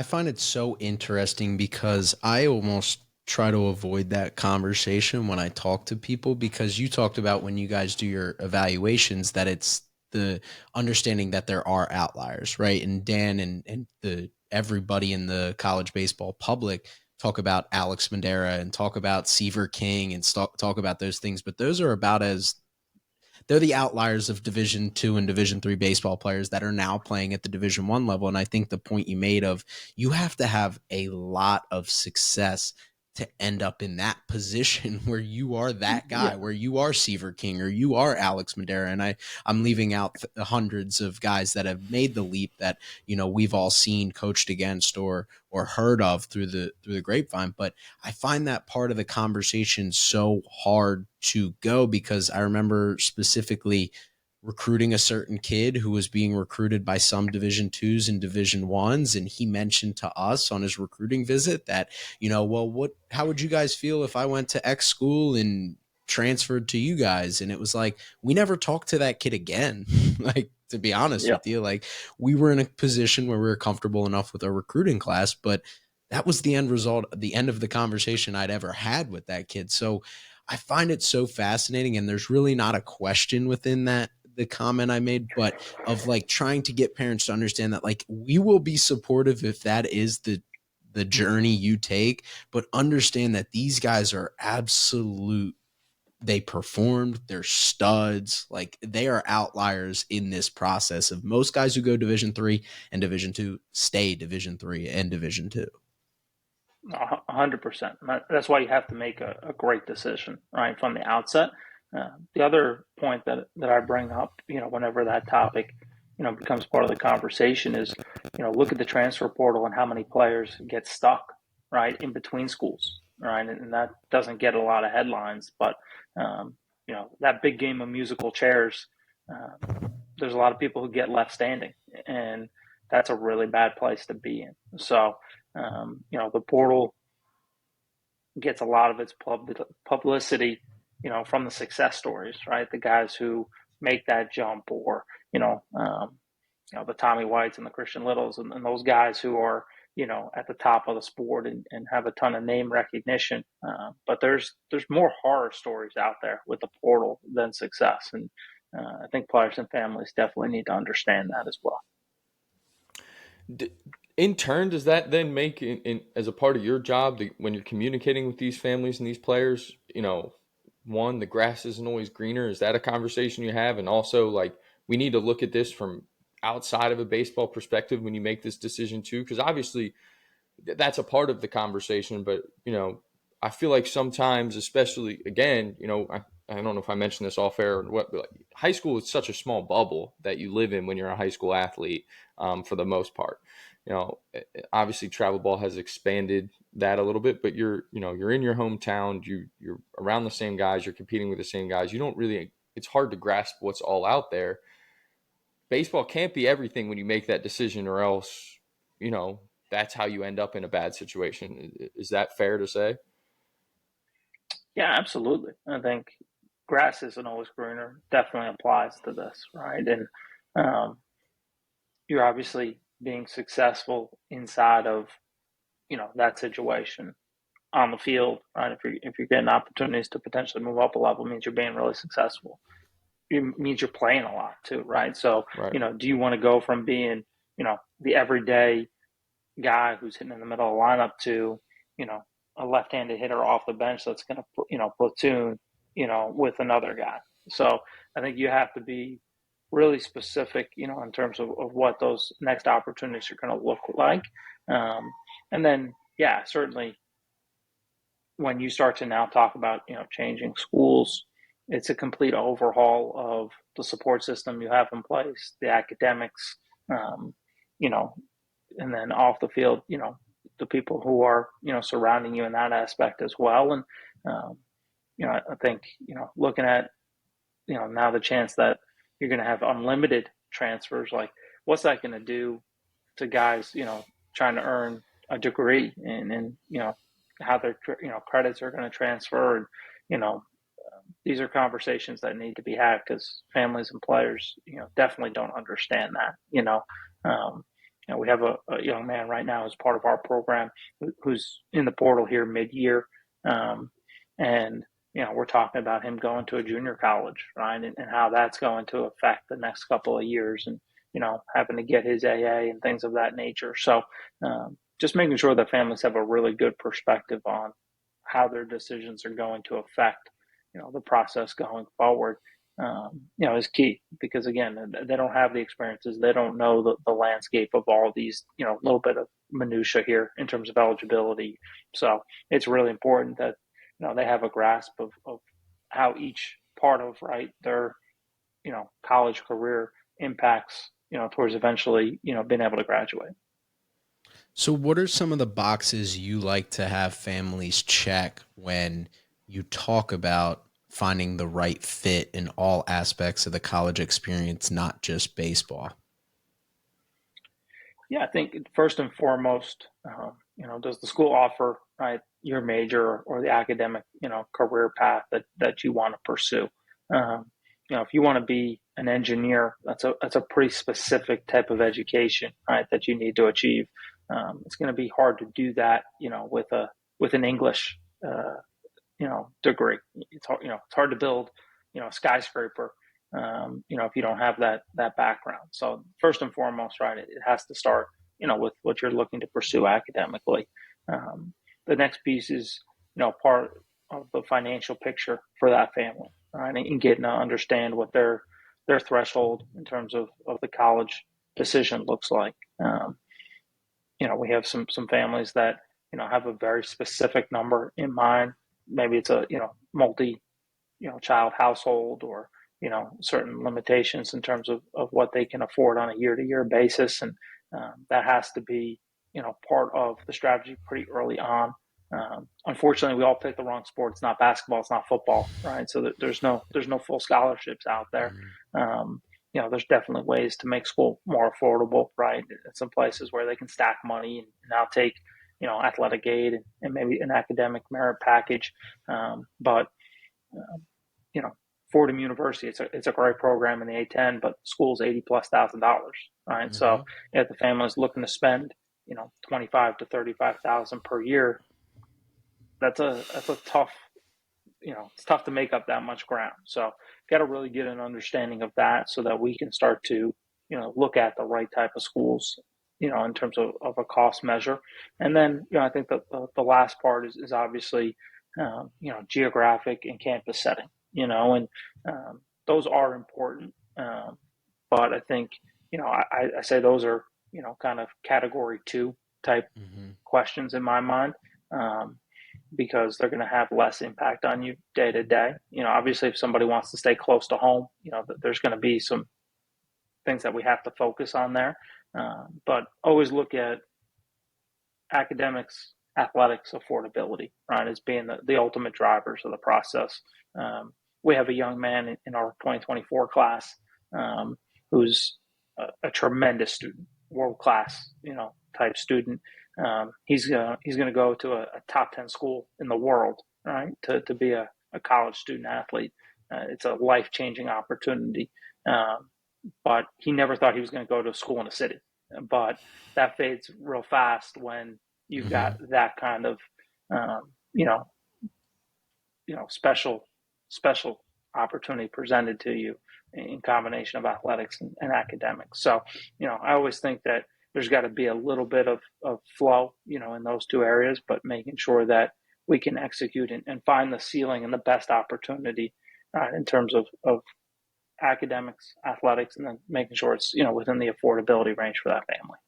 I find it so interesting because I almost try to avoid that conversation when I talk to people, because you talked about when you guys do your evaluations that it's the understanding that there are outliers, right? And Dan and the everybody in the college baseball public talk about Alex Madera and talk about Seaver King and talk about those things, but those are about as they're the outliers of Division 2 and Division 3 baseball players that are now playing at the Division 1 level. And I think the point you made of you have to have a lot of success to end up in that position where you are that Yeah. guy, where you are Seaver King or you are Alex Madera. And I'm leaving out hundreds of guys that have made the leap that, we've all seen, coached against, or heard of through the grapevine. But I find that part of the conversation so hard to go, because I remember specifically recruiting a certain kid who was being recruited by some Division 2s and Division 1s, and he mentioned to us on his recruiting visit that, well, how would you guys feel if I went to X school and transferred to you guys? And it was like, we never talked to that kid again. Like, to be honest Yeah. with you, like, we were in a position where we were comfortable enough with our recruiting class, but that was the end result, the end of the conversation I'd ever had with that kid. So I find it so fascinating. And there's really not a question within that, the comment I made, but of like trying to get parents to understand that, like, we will be supportive if that is the journey you take, but understand that these guys are absolute, they performed, they're studs, like they are outliers in this process of most guys who go Division 3 and Division 2 stay Division 3 and Division 2. 100%. That's why you have to make a great decision right from the outset. The other point that I bring up, whenever that topic, becomes part of the conversation is, look at the transfer portal and how many players get stuck right in between schools, right, and that doesn't get a lot of headlines, but that big game of musical chairs, there's a lot of people who get left standing, and that's a really bad place to be in. So the portal gets a lot of its publicity, from the success stories, right? The guys who make that jump, or the Tommy Whites and the Christian Littles, and those guys who are at the top of the sport, and have a ton of name recognition. But there's more horror stories out there with the portal than success, and I think players and families definitely need to understand that as well. In turn, does that then make as a part of your job, when you're communicating with these families and these players, one, the grass isn't always greener? Is that a conversation you have? And also, like, we need to look at this from outside of a baseball perspective when you make this decision too, because obviously that's a part of the conversation. But I feel like sometimes, especially again, I don't know if I mentioned this off air or what, but like, high school is such a small bubble that you live in when you're a high school athlete, for the most part. Obviously travel ball has expanded that a little bit, but you're in your hometown, you're around the same guys, you're competing with the same guys. You don't really, it's hard to grasp what's all out there. Baseball can't be everything when you make that decision, or else, that's how you end up in a bad situation. Is that fair to say? Yeah, absolutely. I think grass isn't always greener definitely applies to this, right? And um, you're obviously being successful inside of that situation on the field, right? If you're getting opportunities to potentially move up a level, it means you're being really successful. It means you're playing a lot too, right? So Right. do you want to go from being the everyday guy who's hitting in the middle of the lineup to a left-handed hitter off the bench that's going to platoon with another guy? So I think you have to be really specific, in terms of what those next opportunities are going to look like. And then, yeah, certainly when you start to now talk about, changing schools, it's a complete overhaul of the support system you have in place, the academics, um, you know, and then off the field, the people who are, surrounding you in that aspect as well. And, um, I think, looking at, now the chance that you're going to have unlimited transfers, like what's that going to do to guys, trying to earn a degree, and how their, credits are going to transfer. And, these are conversations that need to be had, because families and players, definitely don't understand that, um, we have a young man right now as part of our program who's in the portal here mid-year, and we're talking about him going to a junior college, right, and how that's going to affect the next couple of years, and having to get his AA and things of that nature. So just making sure that families have a really good perspective on how their decisions are going to affect the process going forward, is key, because again, they don't have the experiences, they don't know the landscape of all these little bit of minutia here in terms of eligibility. So it's really important that they have a grasp of how each part of their college career impacts towards eventually being able to graduate. So, what are some of the boxes you like to have families check when you talk about finding the right fit in all aspects of the college experience, not just baseball? Yeah, I think first and foremost, does the school offer your major or the academic career path that you want to pursue? If you want to be an engineer, that's a pretty specific type of education, right, that you need to achieve. It's going to be hard to do that, with an English degree. It's hard to build a skyscraper, if you don't have that background. So first and foremost, right, it has to start with what you're looking to pursue academically. The next piece is part of the financial picture for that family, right, and getting to understand what their threshold in terms of the college decision looks like. We have some families that have a very specific number in mind. Maybe it's a multi child household, or certain limitations in terms of what they can afford on a year-to-year basis, and that has to be part of the strategy pretty early on. Unfortunately, we all pick the wrong sport. It's not basketball, it's not football, right? So there's no full scholarships out there. There's definitely ways to make school more affordable, right? Some places where they can stack money and now take athletic aid and maybe an academic merit package. But Fordham University, it's a great program in the A10, but the school's $80,000+, right? Mm-hmm. So if the family's looking to spend 25 to 35,000 per year, that's a tough, it's tough to make up that much ground. So got to really get an understanding of that so that we can start to look at the right type of schools in terms of a cost measure. And then I think the last part is obviously geographic and campus setting, and those are important. But I think I say those are kind of category 2 type questions in my mind, because they're going to have less impact on you day to day. Obviously, if somebody wants to stay close to home, there's going to be some things that we have to focus on there. But always look at academics, athletics, affordability, right, as being the ultimate drivers of the process. We have a young man in our 2024 class who's a tremendous student, world-class, type student. He's going to go to a top 10 school in the world, right, to be a college student athlete. It's a life-changing opportunity. But he never thought he was going to go to school in a city. But that fades real fast when you've got that kind of, special opportunity presented to you in combination of athletics and academics. So, I always think that there's got to be a little bit of flow, in those two areas, but making sure that we can execute and find the ceiling and the best opportunity in terms of academics, athletics, and then making sure it's within the affordability range for that family.